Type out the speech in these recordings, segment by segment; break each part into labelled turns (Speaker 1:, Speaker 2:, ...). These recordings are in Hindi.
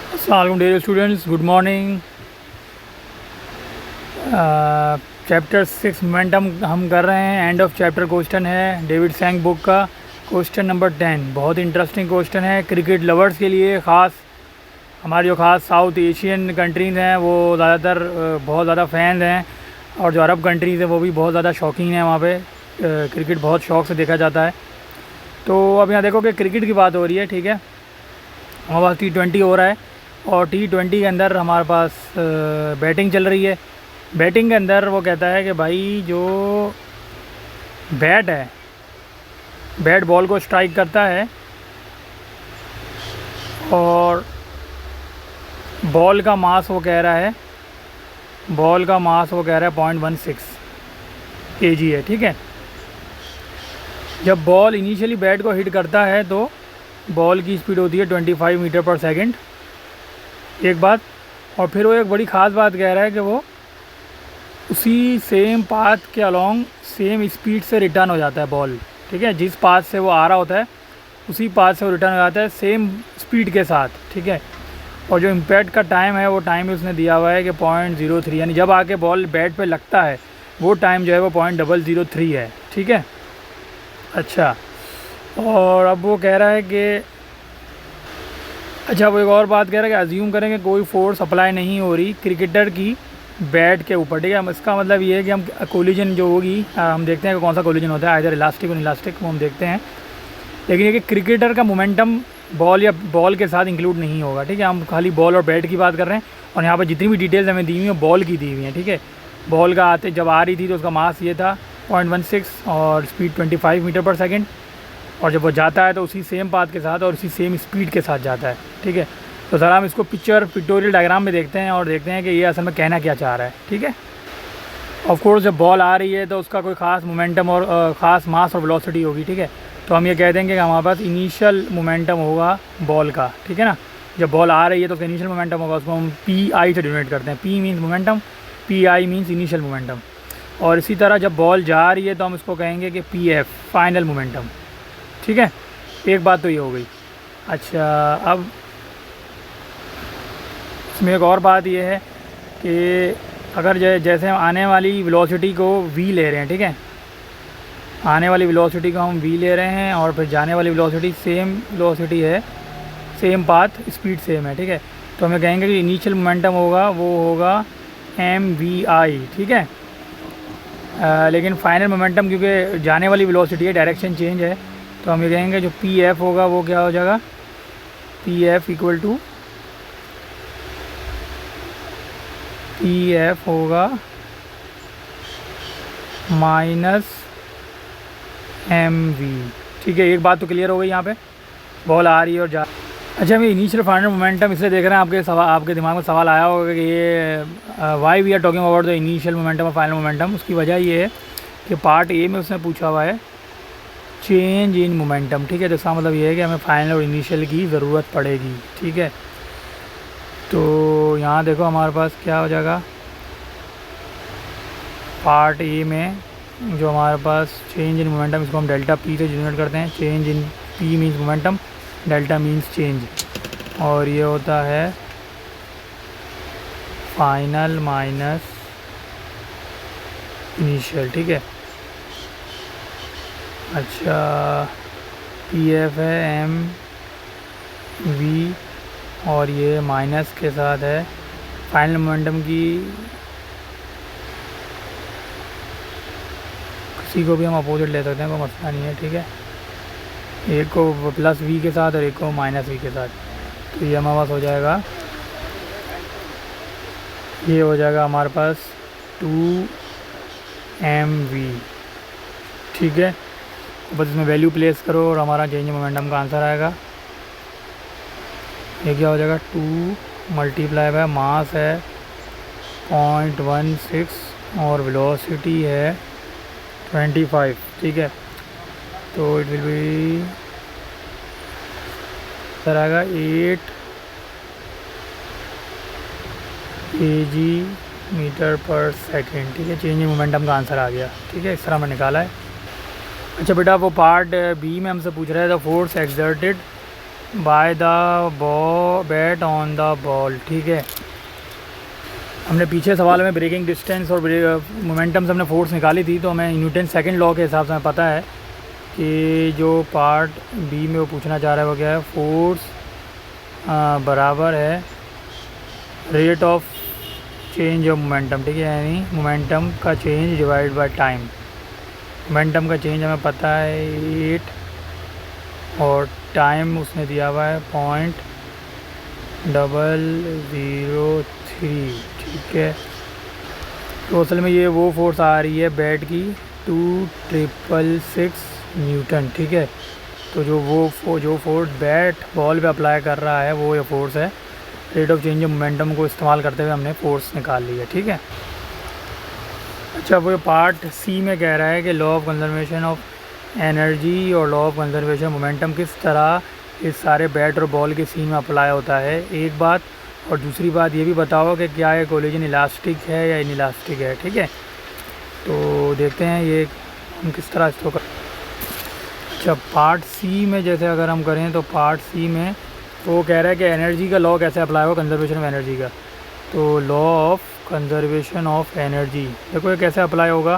Speaker 1: अस्सलाम dear students, good morning. Chapter 6 momentum हम कर रहे हैं। एंड ऑफ चैप्टर क्वेश्चन है डेविड सैंग बुक का क्वेश्चन नंबर 10। बहुत इंटरेस्टिंग क्वेश्चन है क्रिकेट लवर्स के लिए। ख़ास हमारे जो ख़ास साउथ एशियन कंट्रीज़ हैं वो ज़्यादातर बहुत ज़्यादा फैंस हैं, और जो अरब कंट्रीज़ हैं वो भी बहुत ज़्यादा शौकीन हैं। वहाँ पे क्रिकेट बहुत शौक़ से देखा जाता है। तो अब यहाँ देखो कि क्रिकेट की बात हो रही है, ठीक है। हमारे पास T20 हो रहा है, और T20 के अंदर हमारे पास बैटिंग चल रही है। बैटिंग के अंदर वो कहता है कि भाई जो बैट है, बैट बॉल को स्ट्राइक करता है, और बॉल का मास वो कह रहा है 0.16 kg है, ठीक है। जब बॉल इनिशियली बैट को हिट करता है तो बॉल की स्पीड होती है 25 मीटर पर सेकंड, एक बात। और फिर वो एक बड़ी ख़ास बात कह रहा है कि वो उसी सेम पाथ के अलोंग सेम स्पीड से रिटर्न हो जाता है बॉल, ठीक है। जिस पाथ से वो आ रहा होता है उसी पाथ से वो रिटर्न हो जाता है सेम स्पीड के साथ, ठीक है। और जो इम्पैक्ट का टाइम है वो टाइम उसने दिया हुआ है कि 0.03, यानी जब आके बॉल बैट पे लगता है वो टाइम जो है वो 0.003 है, ठीक है। अच्छा, और अब वो कह रहा है कि वो एक और बात कह रहा है कि अज्यूम करें कि कोई फोर्स अप्लाई नहीं हो रही क्रिकेटर की बैट के ऊपर, ठीक है। इसका मतलब ये है कि हम कोलिजन जो होगी, हम देखते हैं कि कौन सा कोलिजन होता है, इधर इलास्टिक और इलास्टिक, वो हम देखते हैं। लेकिन ये कि क्रिकेटर का मोमेंटम बॉल या बॉल के साथ इंक्लूड नहीं होगा, ठीक है। हम खाली बॉल और बैट की बात कर रहे हैं, और यहाँ पर जितनी भी डिटेल्स हमें दी हुई हैं बॉल की दी हुई हैं, ठीक है। बॉल का आते जब आ रही थी तो उसका मास ये था 0.16 और स्पीड 25 मीटर पर सेकेंड, और जब वो जाता है तो उसी सेम पाथ के साथ और उसी सेम स्पीड के साथ जाता है, ठीक है। तो ज़रा हम इसको पिक्टोरियल डायग्राम में देखते हैं और देखते हैं कि ये असल में कहना क्या चाह रहा है, ठीक है। ऑफ कोर्स जब बॉल आ रही है तो उसका कोई ख़ास मोमेंटम और ख़ास मास और वेलोसिटी होगी, ठीक है। तो हम ये कह देंगे कि हमारे पास इनिशियल मोमेंटम होगा बॉल का, ठीक है ना। जब बॉल आ रही है तो उसका इनिशियल मोमेंटम होगा, उसको हम PI से डिनोट करते हैं। P means momentum, PI means initial momentum. और इसी तरह जब बॉल जा रही है तो हम इसको कहेंगे कि PF फाइनल मोमेंटम, ठीक है। एक बात तो ये हो गई। अच्छा, अब इसमें एक और बात ये है कि अगर जैसे हम आने वाली वेलोसिटी को v ले रहे हैं, ठीक है। आने वाली वेलोसिटी को हम v ले रहे हैं, और फिर जाने वाली वेलोसिटी सेम वेलोसिटी है, सेम पाथ, स्पीड सेम है, ठीक है। तो हमें कहेंगे कि इनिशियल मोमेंटम होगा वो होगा mvi, ठीक है। लेकिन फाइनल मोमेंटम क्योंकि जाने वाली वेलोसिटी है, डायरेक्शन चेंज है, तो हम ये कहेंगे जो PF होगा वो क्या हो जाएगा, PF इक्वल टू PF होगा -mv, ठीक है। एक बात तो क्लियर हो गई, यहाँ पे बॉल आ रही है और जा। अच्छा, हम इनिशियल फाइनल मोमेंटम इसलिए देख रहे हैं, आपके दिमाग में सवाल आया होगा कि ये why we are talking about the initial momentum और फाइनल मोमेंटम। उसकी वजह ये है कि पार्ट ए में उसने पूछा हुआ है चेंज इन मोमेंटम, ठीक है। तो इसका मतलब ये है कि हमें फाइनल और इनिशियल की ज़रूरत पड़ेगी, ठीक है। तो यहाँ देखो हमारे पास क्या हो जाएगा, पार्ट ए में जो हमारे पास चेंज इन मोमेंटम, इसको हम डेल्टा P से डिनोट करते हैं। Change in P means momentum, delta means change, और ये होता है फाइनल माइनस इनिशियल, ठीक है। अच्छा, PF है mv, और ये माइनस के साथ है फाइनल मोमेंटम की। किसी को भी हम अपोजिट ले सकते हैं, कोई मसला नहीं है, ठीक है। एक को +v के साथ और एक को -v के साथ। तो ये हमारे पास हो जाएगा, ये हो जाएगा हमारे पास 2mv, ठीक है। बस इसमें वैल्यू प्लेस करो और हमारा चेंज मोमेंटम का आंसर आएगा। ये क्या हो जाएगा, 2 मल्टीप्लाई बाय मास है 0.16 और वेलोसिटी है 25, ठीक है। तो इट विल बी सर आएगा 8 kg मीटर पर सेकेंड, ठीक है। चेंज इन मोमेंटम का आंसर आ गया, ठीक है। इस तरह मैं निकाला है। अच्छा बेटा, वो पार्ट बी में हमसे पूछ रहा है the force exerted by the bat on the ball. ठीक है, हमने पीछे सवाल में ब्रेकिंग डिस्टेंस और मोमेंटम से हमने फोर्स निकाली थी, तो हमें न्यूटन सेकंड लॉ के हिसाब से हमें पता है कि जो पार्ट बी में वो पूछना चाह रहा है वो क्या है, फोर्स बराबर है rate of change of momentum. ठीक है, यानी मोमेंटम का change divide by time. Momentum का चेंज हमें पता है 8 और टाइम उसने दिया हुआ है 0.003। ठीक है, तो असल में ये वो फोर्स आ रही है बैट की 2666 न्यूटन। ठीक है, तो जो फोर्स बैट बॉल पे अप्लाई कर रहा है वो ये फोर्स है। Rate of change of momentum को इस्तेमाल करते हुए हमने फोर्स निकाल ली है। ठीक है, अच्छा वो पार्ट सी में कह रहा है कि law of conservation of energy और लॉ ऑफ कंजर्वेशन मोमेंटम किस तरह इस सारे बैट और बॉल के सीन में अप्लाई होता है, एक बात। और दूसरी बात ये भी बताओ कि क्या ये कोलिजन इलास्टिक है या इनइलास्टिक है। ठीक है, तो देखते हैं ये हम किस तरह इसको कर। अच्छा, पार्ट सी में जैसे अगर हम करें तो पार्ट सी में तो वो कह रहा है कि एनर्जी का लॉ कैसे अप्लाई होगा, कंजर्वेशन ऑफ एनर्जी का। तो law of conservation of energy देखो ये कैसे अप्लाई होगा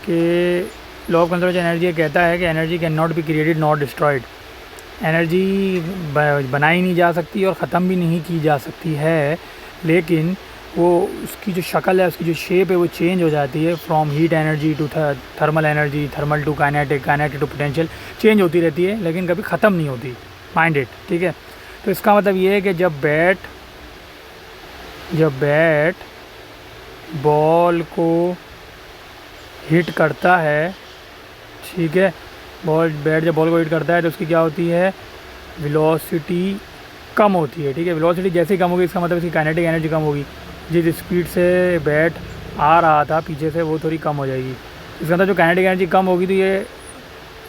Speaker 1: कि लॉ ऑफ कंजर्वेशन एनर्जी ये कहता है कि energy can not be created not destroyed. Energy बनाई नहीं जा सकती और ख़त्म भी नहीं की जा सकती है, लेकिन वो उसकी जो शक्ल है, उसकी जो शेप है वो चेंज हो जाती है। From heat energy to thermal energy, thermal to kinetic, kinetic to potential, change होती रहती है लेकिन कभी ख़त्म नहीं होती। Mind it. ठीक है, तो इसका मतलब ये है कि जब बैट बॉल को हिट करता है, ठीक है, बैट जब बॉल को हिट करता है तो उसकी क्या होती है, वेलोसिटी कम होती है। ठीक है, वेलोसिटी जैसे ही कम होगी इसका मतलब इसकी काइनेटिक एनर्जी कम होगी। जिस स्पीड से बैट आ रहा था पीछे से वो थोड़ी कम हो जाएगी। इसका मतलब जो काइनेटिक एनर्जी कम होगी तो ये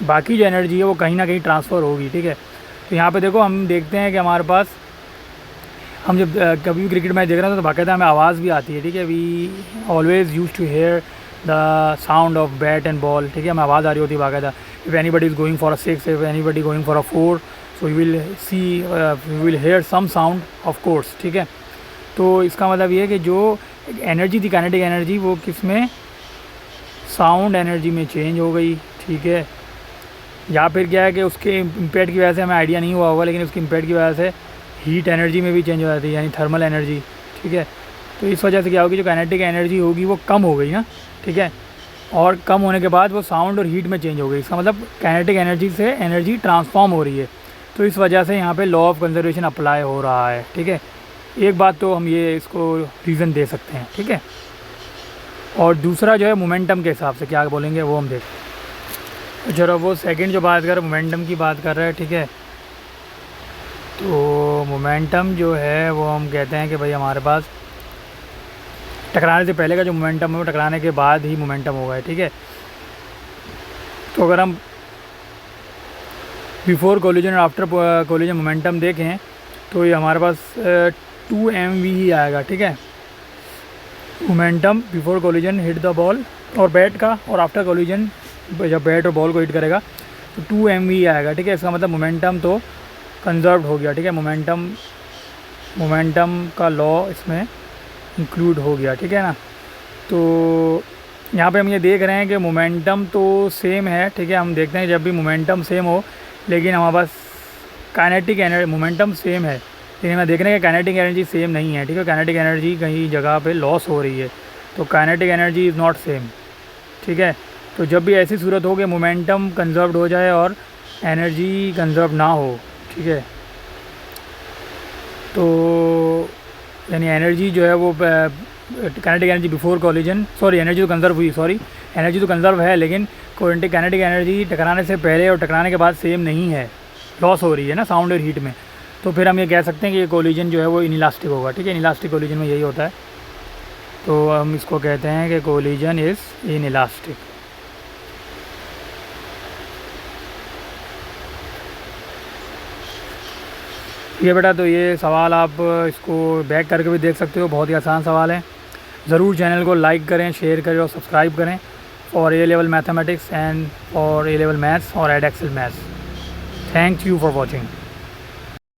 Speaker 1: बाकी जो एनर्जी है वो कहीं ना कहीं ट्रांसफ़र होगी। ठीक है, तो यहाँ पे देखो हम देखते हैं कि हमारे पास, हम जब कभी भी क्रिकेट मैच देख रहे हैं तो बाकायदा हमें आवाज़ भी आती है। ठीक है, we always use to hear the sound of bat and ball. ठीक है, हमें आवाज़ आ रही होती है बाकायदा। If anybody is going for a 6, if anybody going for a 4, so you will hear some sound of course. ठीक है, तो इसका मतलब ये है कि जो एनर्जी थी काइनेटिक एनर्जी वो किस में, साउंड एनर्जी में चेंज हो गई। ठीक है, या फिर क्या है कि उसके इम्पैक्ट की वजह से हमें आइडिया नहीं हुआ होगा, लेकिन उसके इम्पैक्ट की वजह से हीट एनर्जी में भी चेंज हो जाती है, यानी थर्मल एनर्जी। ठीक है, तो इस वजह से क्या होगी, जो काइनेटिक एनर्जी होगी वो कम हो गई ना। ठीक है, और कम होने के बाद वो साउंड और हीट में चेंज हो गई। इसका मतलब काइनेटिक एनर्जी से एनर्जी ट्रांसफॉर्म हो रही है, तो इस वजह से यहाँ पे लॉ ऑफ कंजर्वेशन अप्लाई हो रहा है। ठीक है, एक बात तो हम ये इसको रीज़न दे सकते हैं। ठीक है, और दूसरा जो है मोमेंटम के हिसाब से क्या बोलेंगे वो हम देखते हैं। चलो वो सेकंड जो बात कर मोमेंटम की बात कर रहे हैं। ठीक है, तो मोमेंटम जो है वो हम कहते हैं कि भाई हमारे पास टकराने से पहले का जो मोमेंटम है वो टकराने के बाद ही मोमेंटम होगा। ठीक है, तो अगर हम बिफोर कोलिजन और आफ्टर कोलिजन मोमेंटम देखें तो ये हमारे पास 2 mv ही आएगा। ठीक है, momentum before collision hit the ball और बैट का, और आफ्टर कोलिजन जब बैट और बॉल को हिट करेगा तो 2 mv आएगा। ठीक है, इसका मतलब मोमेंटम तो कंजर्व्ड हो गया। ठीक है, मोमेंटम का लॉ इसमें इंक्लूड हो गया। ठीक है ना, तो यहाँ पे हम ये देख रहे हैं कि मोमेंटम तो सेम है। ठीक है, हम देखते हैं जब भी मोमेंटम सेम हो, लेकिन हमारे पास काइनेटिक एनर्जी, मोमेंटम सेम है लेकिन हम देख रहे हैं कि काइनेटिक एनर्जी सेम नहीं है। ठीक है, काइनेटिक एनर्जी कहीं जगह पे लॉस हो रही है, तो kinetic energy is not same. ठीक है, तो जब भी ऐसी सूरत हो कि मोमेंटम कंजर्व्ड हो जाए और एनर्जी कंजर्व ना हो, ठीक है, तो यानी एनर्जी जो है वो kinetic energy before collision, energy तो कंजर्व हुई, एनर्जी तो कंजर्व है, लेकिन काइनेटिक एनर्जी टकराने से पहले और टकराने के बाद सेम नहीं है, लॉस हो रही है ना साउंड और हीट में। तो फिर हम ये कह सकते हैं कि ये कोलिजन जो है वो इनइलास्टिक होगा। ठीक है, इनइलास्टिक कोलिजन में यही होता है, तो हम इसको कहते हैं कि कोलिजन इज़ इनइलास्टिक। ठीक है बेटा, तो ये सवाल आप इसको बैक करके भी देख सकते हो, बहुत ही आसान सवाल है। ज़रूर चैनल को लाइक करें, शेयर करें और सब्सक्राइब करें for A level mathematics and for A level maths और Edexcel maths. Thank you for watching.